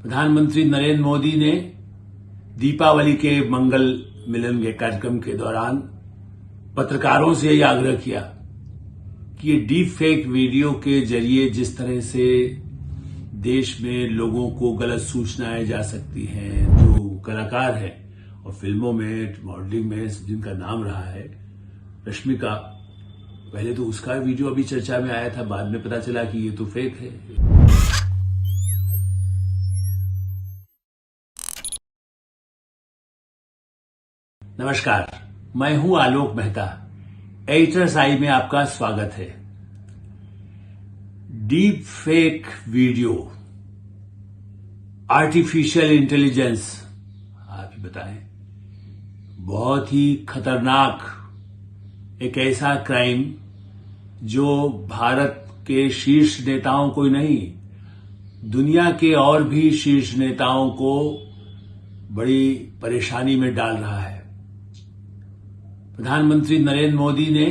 प्रधानमंत्री नरेंद्र मोदी ने दीपावली के मंगल मिलन के कार्यक्रम के दौरान पत्रकारों से यह आग्रह किया कि ये डीप फेक वीडियो के जरिए जिस तरह से देश में लोगों को गलत सूचनाएं जा सकती हैं, जो कलाकार हैं और फिल्मों में मॉडलिंग में जिनका नाम रहा है रश्मिका, पहले तो उसका वीडियो अभी चर्चा में आया था, बाद में पता चला कि ये तो फेक है। नमस्कार, मैं हूं आलोक मेहता। एडिटर्स आई में आपका स्वागत है। Deep fake video, artificial intelligence, आप ही बताएं, बहुत ही खतरनाक एक ऐसा क्राइम जो भारत के शीर्ष नेताओं को ही नहीं, दुनिया के और भी शीर्ष नेताओं को बड़ी परेशानी में डाल रहा है। प्रधानमंत्री नरेंद्र मोदी ने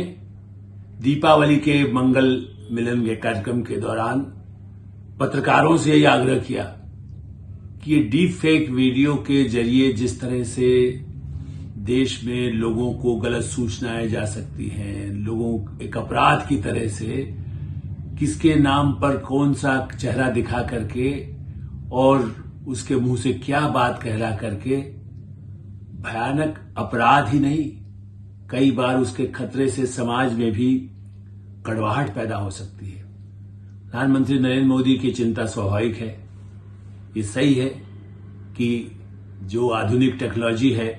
दीपावली के मंगल मिलन के कार्यक्रम के दौरान पत्रकारों से यह आग्रह किया कि ये डीप फेक वीडियो के जरिए जिस तरह से देश में लोगों को गलत सूचनाएं जा सकती हैं, लोगों एक अपराध की तरह से किसके नाम पर कौन सा चेहरा दिखा करके और उसके मुंह से क्या बात कहला करके भयानक अपराध ही नहीं, कई बार उसके खतरे से समाज में भी कड़वाहट पैदा हो सकती है। प्रधानमंत्री नरेंद्र मोदी की चिंता स्वाभाविक है। ये सही है कि जो आधुनिक टेक्नोलॉजी है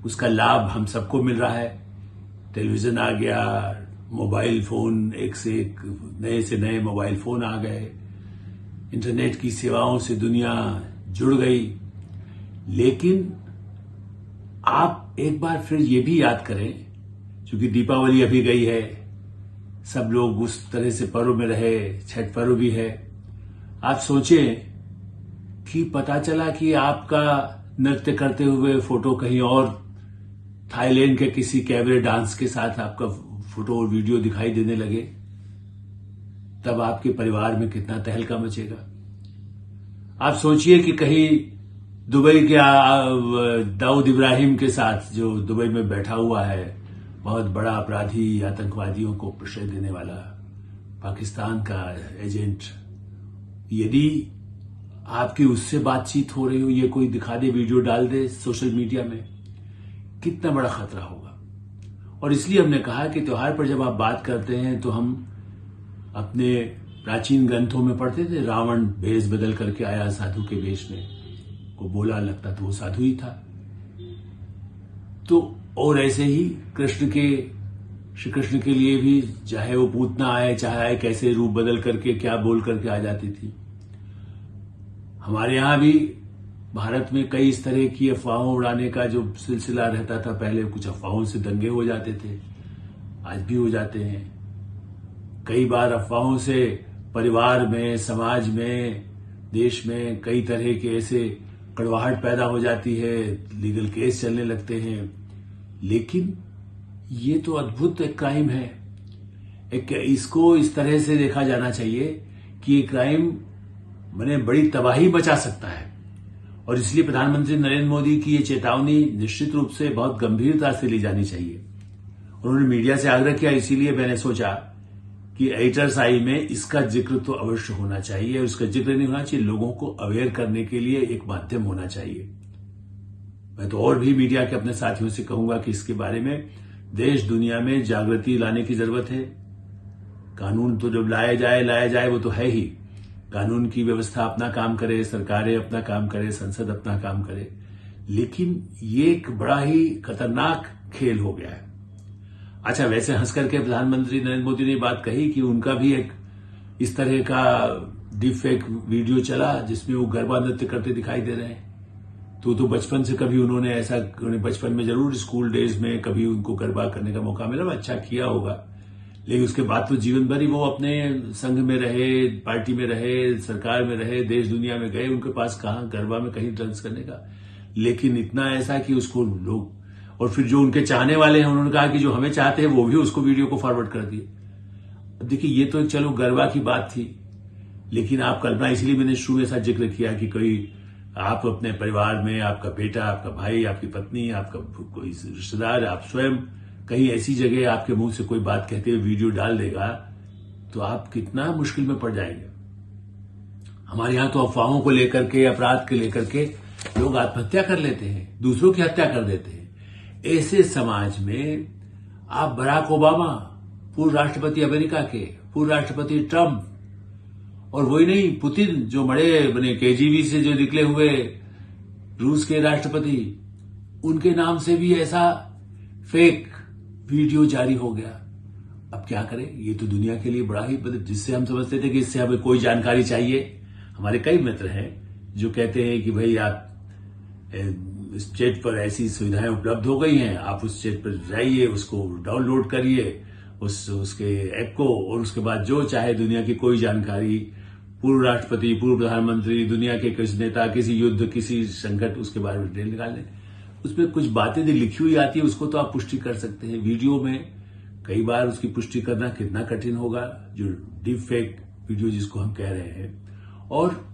उसका लाभ हम सबको मिल रहा है। टेलीविजन आ गया, मोबाइल फोन, एक से एक नए से नए मोबाइल फोन आ गए, इंटरनेट की सेवाओं से दुनिया जुड़ गई। लेकिन आप एक बार फिर ये भी याद करें, क्योंकि दीपावली अभी गई है, सब लोग उस तरह से पर्व में रहे, छठ पर्व भी है। आप सोचें कि पता चला कि आपका नृत्य करते हुए फोटो कहीं और थाईलैंड के किसी कैबरे डांस के साथ आपका फोटो और वीडियो दिखाई देने लगे, तब आपके परिवार में कितना तहलका मचेगा। आप सोचिए कि कहीं दुबई के दाऊद इब्राहिम के साथ, जो दुबई में बैठा हुआ है, बहुत बड़ा अपराधी, आतंकवादियों को प्रश्रय देने वाला पाकिस्तान का एजेंट, यदि आपकी उससे बातचीत हो रही हो, ये कोई दिखा दे, वीडियो डाल दे सोशल मीडिया में, कितना बड़ा खतरा होगा। और इसलिए हमने कहा कि त्योहार पर जब आप बात करते हैं तो हम अपने प्राचीन ग्रंथों में पढ़ते थे, रावण भेष बदल करके आया साधु के वेश में, को बोला लगता तो वो साधु ही था। तो और ऐसे ही श्री कृष्ण के लिए भी, चाहे वो पूतना आए, चाहे कैसे रूप बदल करके क्या बोल करके आ जाती थी। हमारे यहां भी भारत में कई इस तरह की अफवाहों उड़ाने का जो सिलसिला रहता था। पहले कुछ अफवाहों से दंगे हो जाते थे, आज भी हो जाते हैं। कई बार अफवाहों से परिवार में, समाज में, देश में कई तरह के ऐसे कड़वाहट पैदा हो जाती है, लीगल केस चलने लगते हैं। लेकिन ये तो अद्भुत एक क्राइम है। इसको इस तरह से देखा जाना चाहिए कि ये क्राइम माने बड़ी तबाही मचा सकता है। और इसलिए प्रधानमंत्री नरेंद्र मोदी की ये चेतावनी निश्चित रूप से बहुत गंभीरता से ली जानी चाहिए। उन्होंने मीडिया से आग्रह किया, इसीलिए मैंने सोचा कि एडिटर्स आई में इसका जिक्र तो अवश्य होना चाहिए। और इसका जिक्र नहीं होना चाहिए, लोगों को अवेयर करने के लिए एक माध्यम होना चाहिए। मैं तो और भी मीडिया के अपने साथियों से कहूंगा कि इसके बारे में देश दुनिया में जागृति लाने की जरूरत है। कानून तो जब लाया जाए वो तो है ही। कानून की व्यवस्था अपना काम करे, सरकारें अपना काम करे, संसद अपना काम करे। लेकिन ये एक बड़ा ही खतरनाक खेल हो गया है। अच्छा, वैसे हंस करके प्रधानमंत्री नरेंद्र मोदी ने बात कही कि उनका भी एक इस तरह का डीप फेक वीडियो चला जिसमें वो गरबा नृत्य करते दिखाई दे रहे हैं। तो बचपन से कभी उन्होंने ऐसा, बचपन में जरूर स्कूल डेज में कभी उनको गरबा करने का मौका मिला, अच्छा किया होगा। लेकिन उसके बाद तो जीवन भर ही वो अपने संघ में रहे, पार्टी में रहे, सरकार में रहे, देश दुनिया में गए, उनके पास कहां गरबा में कहीं डांस करने का। लेकिन इतना ऐसा कि उसको लोग, और फिर जो उनके चाहने वाले हैं उन्होंने कहा कि जो हमें चाहते हैं वो भी उसको वीडियो को फॉरवर्ड कर दिए। अब देखिए, ये तो चलो गरबा की बात थी, लेकिन आप कल्पना, इसीलिए मैंने शुरू में ऐसा जिक्र किया कि कोई आप अपने परिवार में, आपका बेटा, आपका भाई, आपकी पत्नी, आपका कोई रिश्तेदार, आप स्वयं कहीं ऐसी जगह आपके मुंह से कोई बात कहते हुए वीडियो डाल देगा तो आप कितना मुश्किल में पड़ जाएंगे। हमारे यहां तो अफवाहों को लेकर के, अपराध के लेकर के लोग आत्महत्या कर लेते हैं, दूसरों की हत्या कर देते हैं। ऐसे समाज में आप बराक ओबामा, पूर्व राष्ट्रपति अमेरिका के, पूर्व राष्ट्रपति ट्रंप, और वही नहीं पुतिन जो बड़े बने केजीबी से जो निकले हुए रूस के राष्ट्रपति, उनके नाम से भी ऐसा फेक वीडियो जारी हो गया। अब क्या करें? ये तो दुनिया के लिए बड़ा ही, जिससे हम समझते थे कि इससे हमें कोई जानकारी चाहिए। हमारे कई मित्र हैं जो कहते हैं कि भाई आप स्टेट पर ऐसी सुविधाएं उपलब्ध हो गई हैं, आप उस स्टेट पर जाइए, उसको डाउनलोड करिए, उसके ऐप को, और उसके बाद जो चाहे दुनिया की कोई जानकारी, पूर्व राष्ट्रपति, पूर्व प्रधानमंत्री, दुनिया के किसी नेता, किसी युद्ध, किसी संकट, उसके बारे में डिटेल निकाल लें। उसमें कुछ बातें जो लिखी हुई आती है उसको तो आप पुष्टि कर सकते हैं। वीडियो में कई बार उसकी पुष्टि करना कितना कठिन होगा, जो डीप फेक वीडियो जिसको हम कह रहे हैं। और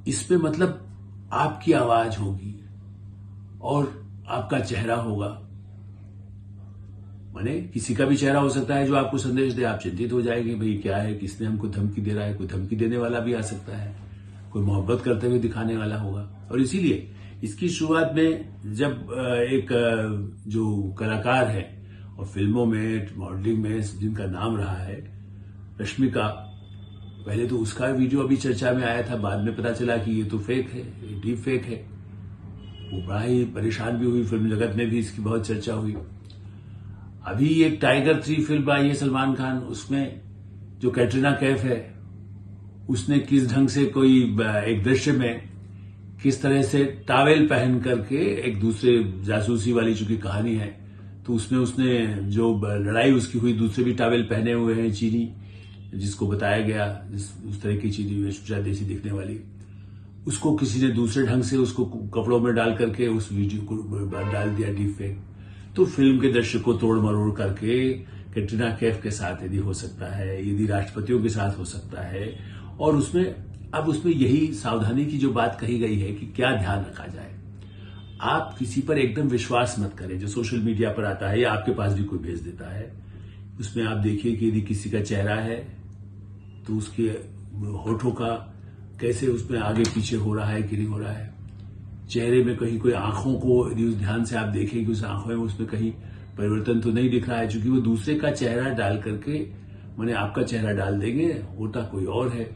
इसमें मतलब आपकी आवाज होगी और आपका चेहरा होगा, माने किसी का भी चेहरा हो सकता है जो आपको संदेश दे। आप चिंतित हो जाएंगे, भाई क्या है, किसने हमको धमकी दे रहा है। कोई धमकी देने वाला भी आ सकता है, कोई मोहब्बत करते हुए दिखाने वाला होगा। और इसीलिए इसकी शुरुआत में जब एक जो कलाकार है और फिल्मों में, मॉडलिंग में जिनका नाम रहा है, रश्मिका, पहले तो उसका वीडियो अभी चर्चा में आया था, बाद में पता चला कि ये तो फेक है, ये डीप फेक है। वो बड़ा ही परेशान भी हुई, फिल्म जगत में भी इसकी बहुत चर्चा हुई। अभी एक टाइगर 3 फिल्म आई है सलमान खान, उसमें जो कैटरीना कैफ है, उसने किस ढंग से कोई एक दृश्य में किस तरह से टावेल पहन करके, एक दूसरे जासूसी वाली चूंकि कहानी है, तो उसमें उसने जो लड़ाई उसकी हुई, दूसरे भी टावेल पहने हुए हैं चीनी, जिसको बताया गया उस तरह की चीनी वेशभूषा देसी दिखने वाली, उसको किसी ने दूसरे ढंग से उसको कपड़ों में डाल करके उस वीडियो को डाल दिया डीप फेक। तो फिल्म के दृश्य को तोड़ मरोड़ करके कैटरीना कैफ के साथ यदि हो सकता है, यदि राष्ट्रपतियों के साथ हो सकता है, और उसमें यही सावधानी की जो बात कही गई है कि क्या ध्यान रखा जाए। आप किसी पर एकदम विश्वास मत करें जो सोशल मीडिया पर आता है या आपके पास भी कोई भेज देता है। उसमें आप देखिए कि यदि किसी का चेहरा है तो उसके होठों का कैसे उसमें आगे पीछे हो रहा है कि नहीं हो रहा है। चेहरे में कहीं कोई आंखों को यदि उस ध्यान से आप देखें कि उस आंखों में उसमें कहीं परिवर्तन तो नहीं दिख रहा है, क्योंकि वो दूसरे का चेहरा डाल करके माने आपका चेहरा डाल देंगे, होता कोई और है।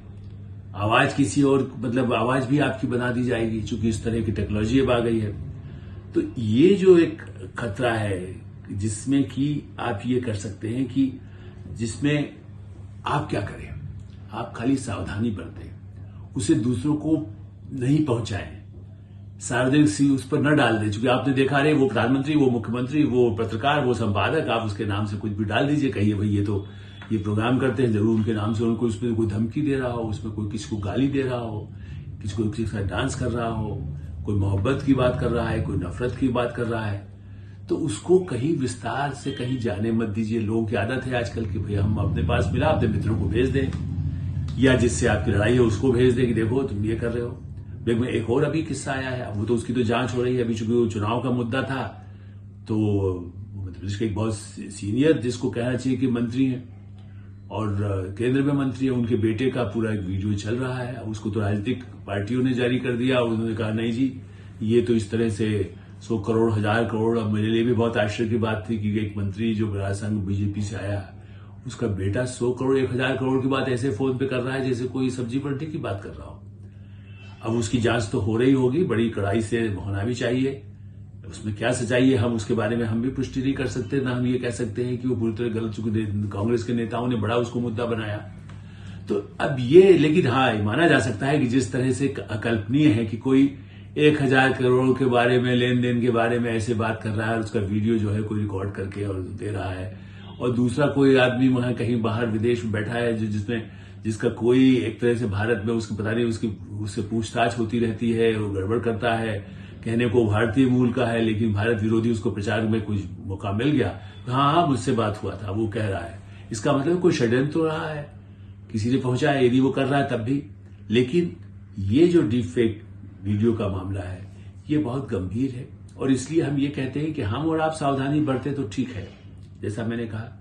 आवाज किसी और, मतलब आवाज भी आपकी बना दी जाएगी, चूंकि इस तरह की टेक्नोलॉजी अब आ गई है। तो ये जो एक खतरा है जिसमें कि आप ये कर सकते हैं कि जिसमें आप क्या करें, आप खाली सावधानी बरतें, उसे दूसरों को नहीं पहुंचाएं, सार्वजनिक सी उस पर न डाल दें। चूंकि आपने देखा रहे वो प्रधानमंत्री, वो मुख्यमंत्री, वो पत्रकार, वो संपादक, आप उसके नाम से कुछ भी डाल दीजिए, कहिए भाई ये प्रोग्राम करते हैं, जरूर उनके नाम से उनको उसमें कोई धमकी दे रहा हो, उसमें कोई किसी को गाली दे रहा हो, किसी के साथ डांस कर रहा हो, कोई मोहब्बत की बात कर रहा है, कोई नफरत की बात कर रहा है, तो उसको कहीं विस्तार से कहीं जाने मत दीजिए। लोगों की आदत है आजकल की भाई हम अपने पास मिला अपने मित्रों को भेज दें, या जिससे आपकी लड़ाई है उसको भेज दें कि देखो तुम ये कर रहे हो। में एक और अभी किस्सा आया है, वो तो उसकी तो जांच हो रही है, अभी चूंकि वो चुनाव का मुद्दा था, तो मध्य प्रदेश के एक बहुत सीनियर, जिसको कहना चाहिए कि मंत्री हैं और केंद्र में मंत्री है, उनके बेटे का पूरा एक वीडियो चल रहा है। अब उसको तो राजनीतिक पार्टियों ने जारी कर दिया, उन्होंने कहा नहीं जी ये तो इस तरह से 100 करोड़ 1000 करोड़। अब मेरे लिए भी बहुत आश्चर्य की बात थी कि एक मंत्री जो राजसंघ बीजेपी से आया, उसका बेटा 100 करोड़ 1000 करोड़ की बात ऐसे फोन पे कर रहा है जैसे कोई सब्जी मंडी की बात कर रहा हो। अब उसकी जांच तो हो रही होगी, बड़ी कड़ाई से होना भी चाहिए। उसमें क्या सच्चाई है हम उसके बारे में हम भी पुष्टि नहीं कर सकते, ना हम ये कह सकते हैं कि वो पूरी तरह गलत, चूंकि कांग्रेस के नेताओं ने बड़ा उसको मुद्दा बनाया। तो अब ये, लेकिन हाँ माना जा सकता है कि जिस तरह से अकल्पनीय है कि कोई 1000 करोड़ के बारे में, लेन देन के बारे में ऐसे बात कर रहा है, उसका वीडियो जो है कोई रिकॉर्ड करके और दे रहा है, और दूसरा कोई आदमी वहां कहीं बाहर विदेश में बैठा है जिसका कोई एक तरह से भारत में उसकी पता नहीं उससे पूछताछ होती रहती है, वो गड़बड़ करता है, कहने को भारतीय मूल का है लेकिन भारत विरोधी, उसको प्रचार में कुछ मौका मिल गया, हाँ मुझसे बात हुआ था, वो कह रहा है। इसका मतलब कोई षड्यंत्र तो रहा है, किसी ने पहुंचा है, यदि वो कर रहा है तब भी। लेकिन ये जो डीप फेक वीडियो का मामला है, ये बहुत गंभीर है और इसलिए हम ये कहते हैं कि हम और आप सावधानी बरतें तो ठीक है। जैसा मैंने कहा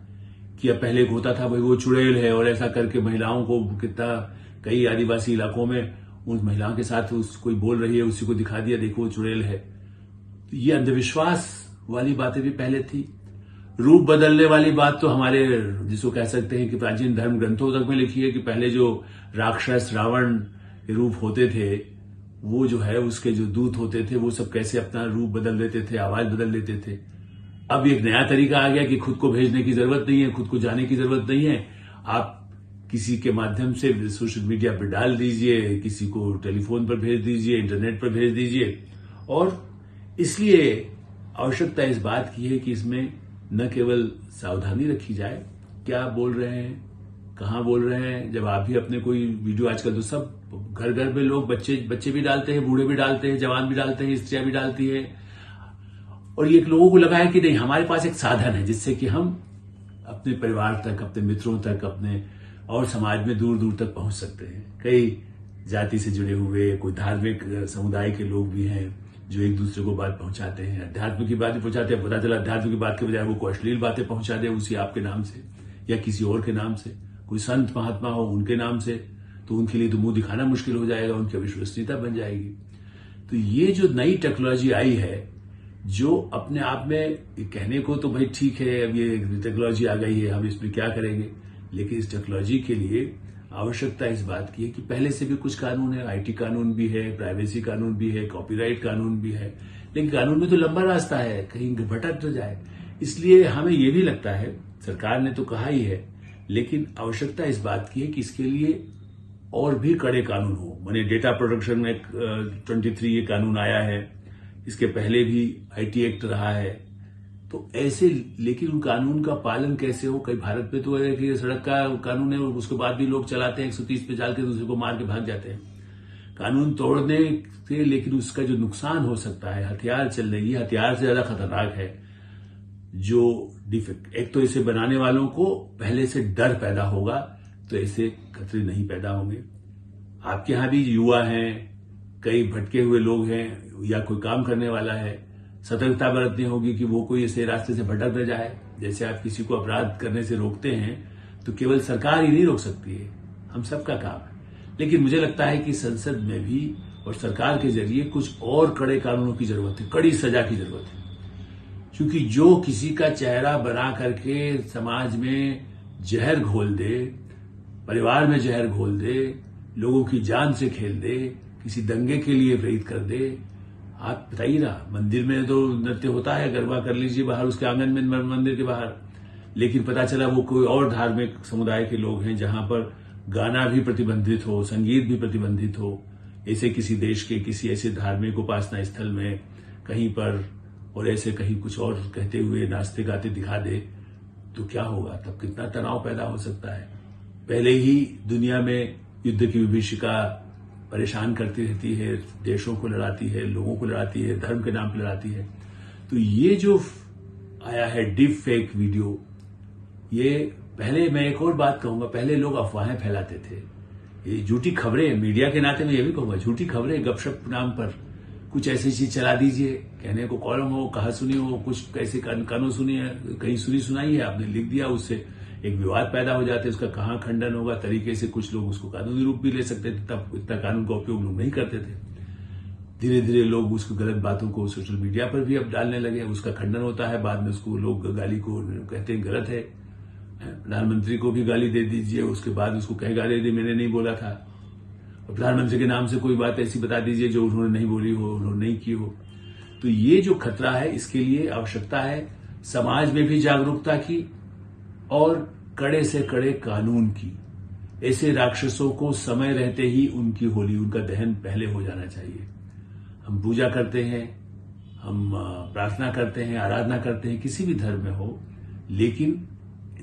कि अब पहले एक होता था भाई वो चुड़ैल है और ऐसा करके महिलाओं को कितना, कई आदिवासी इलाकों में उन महिलाओं के साथ कोई बोल रही है उसी को दिखा दिया देखो वो चुड़ैल है। तो ये अंधविश्वास वाली बातें भी पहले थी। रूप बदलने वाली बात तो हमारे जिसको कह सकते हैं कि प्राचीन धर्म ग्रंथों तक में लिखी है कि पहले जो राक्षस रावण के रूप होते थे, वो जो है उसके जो दूत होते थे वो सब कैसे अपना रूप बदल लेते थे, आवाज बदल लेते थे। अब एक नया तरीका आ गया कि खुद को भेजने की जरूरत नहीं है, खुद को जाने की जरूरत नहीं है, आप किसी के माध्यम से सोशल मीडिया पर डाल दीजिए, किसी को टेलीफोन पर भेज दीजिए, इंटरनेट पर भेज दीजिए। और इसलिए आवश्यकता इस बात की है कि इसमें न केवल सावधानी रखी जाए, क्या बोल रहे हैं, कहाँ बोल रहे हैं। जब आप भी अपने कोई वीडियो, आजकल तो सब घर घर में लोग बच्चे भी डालते हैं, बूढ़े भी डालते हैं, जवान भी डालते हैं, स्त्रियां भी डालती है। और ये लोगों को लगा है कि नहीं, हमारे पास एक साधन है जिससे कि हम अपने परिवार तक, अपने मित्रों तक, अपने और समाज में दूर दूर तक पहुंच सकते हैं। कई जाति से जुड़े हुए, कोई धार्मिक समुदाय के लोग भी हैं जो एक दूसरे को बात पहुंचाते हैं, अध्यात्म की बातें पहुंचाते हैं। पता चला अध्यात्म की बात के बजाय वो कोई अश्लील बातें पहुंचा दे उसी आपके नाम से या किसी और के नाम से, कोई संत महात्मा हो उनके नाम से, तो उनके लिए तो मुंह दिखाना मुश्किल हो जाएगा, उनकी अविश्वसनीयता बन जाएगी। तो ये जो नई टेक्नोलॉजी आई है, जो अपने आप में कहने को तो भाई ठीक है, अब ये टेक्नोलॉजी आ गई है, हम इसमें क्या करेंगे, लेकिन इस टेक्नोलॉजी के लिए आवश्यकता इस बात की है कि पहले से भी कुछ कानून है, आईटी कानून भी है, प्राइवेसी कानून भी है, कॉपीराइट कानून भी है, लेकिन कानून में तो लंबा रास्ता है, कहीं भटक तो जाए। इसलिए हमें ये भी लगता है, सरकार ने तो कहा ही है, लेकिन आवश्यकता इस बात की है कि इसके लिए और भी कड़े कानून हो। माने डेटा प्रोटेक्शन में 23 ये कानून आया है, इसके पहले भी आईटी एक्ट रहा है, तो ऐसे, लेकिन उन कानून का पालन कैसे हो। कई भारत में तो है कि सड़क का कानून है और उसके बाद भी लोग चलाते हैं 130 पे डाल के दूसरे को मार के भाग जाते हैं। कानून तोड़ने से, लेकिन उसका जो नुकसान हो सकता है, हथियार चलने, ये हथियार से ज्यादा खतरनाक है। जो डिफेक्ट, एक तो इसे बनाने वालों को पहले से डर पैदा होगा, तो ऐसे खतरे नहीं पैदा होंगे। आपके यहां भी युवा हैं, कई भटके हुए लोग हैं, या कोई काम करने वाला है, सतर्कता बरतनी होगी कि वो कोई ऐसे रास्ते से भटक न जाए। जैसे आप किसी को अपराध करने से रोकते हैं तो केवल सरकार ही नहीं रोक सकती है, हम सबका काम है। लेकिन मुझे लगता है कि संसद में भी और सरकार के जरिए कुछ और कड़े कानूनों की जरूरत है, कड़ी सजा की जरूरत है। क्योंकि जो किसी का चेहरा बना करके समाज में जहर घोल दे, परिवार में जहर घोल दे, लोगों की जान से खेल दे, किसी दंगे के लिए प्रेरित कर दे, आप बताइए ना, मंदिर में तो नृत्य होता है, गरबा कर लीजिए बाहर, उसके आंगन में, मंदिर के बाहर, लेकिन पता चला वो कोई और धार्मिक समुदाय के लोग हैं जहां पर गाना भी प्रतिबंधित हो, संगीत भी प्रतिबंधित हो, ऐसे किसी देश के किसी ऐसे धार्मिक उपासना स्थल में कहीं पर, और ऐसे कहीं कुछ और कहते हुए नाचते गाते दिखा दे, तो क्या होगा, तब कितना तनाव पैदा हो सकता है। पहले ही दुनिया में युद्ध की विभीषिका परेशान करती रहती है, देशों को लड़ाती है, लोगों को लड़ाती है, धर्म के नाम पर लड़ाती है। तो ये जो आया है डीप फेक वीडियो, ये पहले, मैं एक और बात कहूंगा, पहले लोग अफवाहें फैलाते थे, ये झूठी खबरें, मीडिया के नाते मैं ये भी कहूंगा, झूठी खबरें गपशप नाम पर कुछ ऐसी चीज चला दीजिए, कहने को कॉलम हो, कहा सुनी हो, कुछ कैसे कानों सुनी है, कहीं सुनी सुनाई है, आपने लिख दिया, उससे एक विवाद पैदा हो जाते, उसका कहां खंडन होगा, तरीके से कुछ लोग उसको कानूनी रूप भी ले सकते थे। तब इतना कानून का उपयोग लोग नहीं करते थे। धीरे धीरे लोग उसको गलत बातों को सोशल मीडिया पर भी अब डालने लगे, उसका खंडन होता है, बाद में उसको लोग गाली को कहते हैं गलत है। प्रधानमंत्री को भी गाली दे दीजिए, उसके बाद उसको कहे गाली दे, मैंने नहीं बोला था। और प्रधानमंत्री के नाम से कोई बात ऐसी बता दीजिए जो उन्होंने नहीं बोली हो, उन्होंने नहीं की हो। तो ये जो खतरा है, इसके लिए आवश्यकता है समाज में भी जागरूकता की और कड़े से कड़े कानून की। ऐसे राक्षसों को समय रहते ही उनकी होली, उनका दहन पहले हो जाना चाहिए। हम पूजा करते हैं, हम प्रार्थना करते हैं, आराधना करते हैं, किसी भी धर्म में हो, लेकिन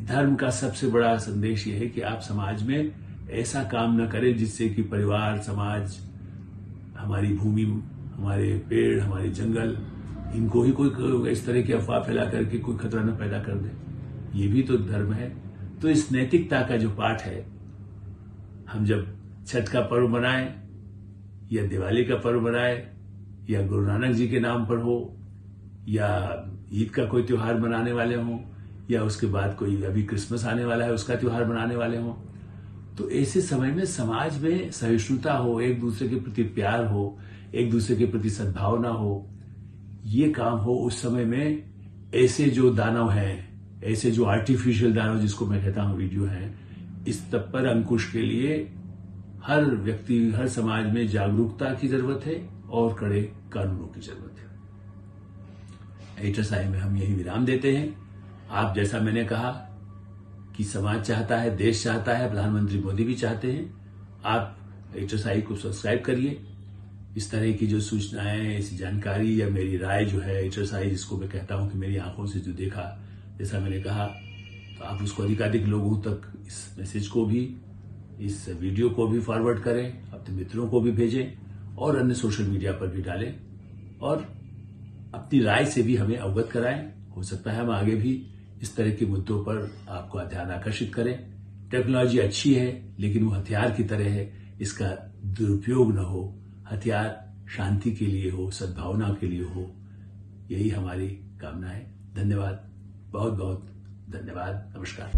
धर्म का सबसे बड़ा संदेश यह है कि आप समाज में ऐसा काम न करें जिससे कि परिवार, समाज, हमारी भूमि, हमारे पेड़, हमारे जंगल, इनको ही कोई इस तरह की अफवाह फैला करके कोई खतरा न पैदा कर दे। ये भी तो धर्म है। तो इस नैतिकता का जो पाठ है, हम जब छठ का पर्व मनाएं या दिवाली का पर्व मनाए, या गुरु नानक जी के नाम पर हो, या ईद का कोई त्योहार मनाने वाले हों, या उसके बाद कोई अभी क्रिसमस आने वाला है उसका त्योहार मनाने वाले हों, तो ऐसे समय में समाज में सहिष्णुता हो, एक दूसरे के प्रति प्यार हो, एक दूसरे के प्रति सद्भावना हो, ये काम हो। उस समय में ऐसे जो दानव हैं, ऐसे जो आर्टिफिशियल दानव जिसको मैं कहता हूं वीडियो हैं, इस तब पर अंकुश के लिए हर व्यक्ति, हर समाज में जागरूकता की जरूरत है और कड़े कानूनों की जरूरत है। HSI में हम यही विराम देते हैं। आप जैसा मैंने कहा कि समाज चाहता है, देश चाहता है, प्रधानमंत्री मोदी भी चाहते हैं, आप HSI को सब्सक्राइब करिए। इस तरह की जो सूचनाएं, इस जानकारी या मेरी राय जो है, HSI जिसको मैं कहता हूं कि मेरी आंखों से जो देखा, जैसा मैंने कहा, तो आप उसको अधिकाधिक लोगों तक इस मैसेज को भी, इस वीडियो को भी फॉरवर्ड करें, अपने मित्रों को भी भेजें और अन्य सोशल मीडिया पर भी डालें और अपनी राय से भी हमें अवगत कराएं। हो सकता है हम आगे भी इस तरह के मुद्दों पर आपको ध्यान आकर्षित करें। टेक्नोलॉजी अच्छी है, लेकिन वो हथियार की तरह है, इसका दुरुपयोग न हो। हथियार शांति के लिए हो, सद्भावना के लिए हो, यही हमारी कामना है। धन्यवाद, बहुत बहुत धन्यवाद। नमस्कार।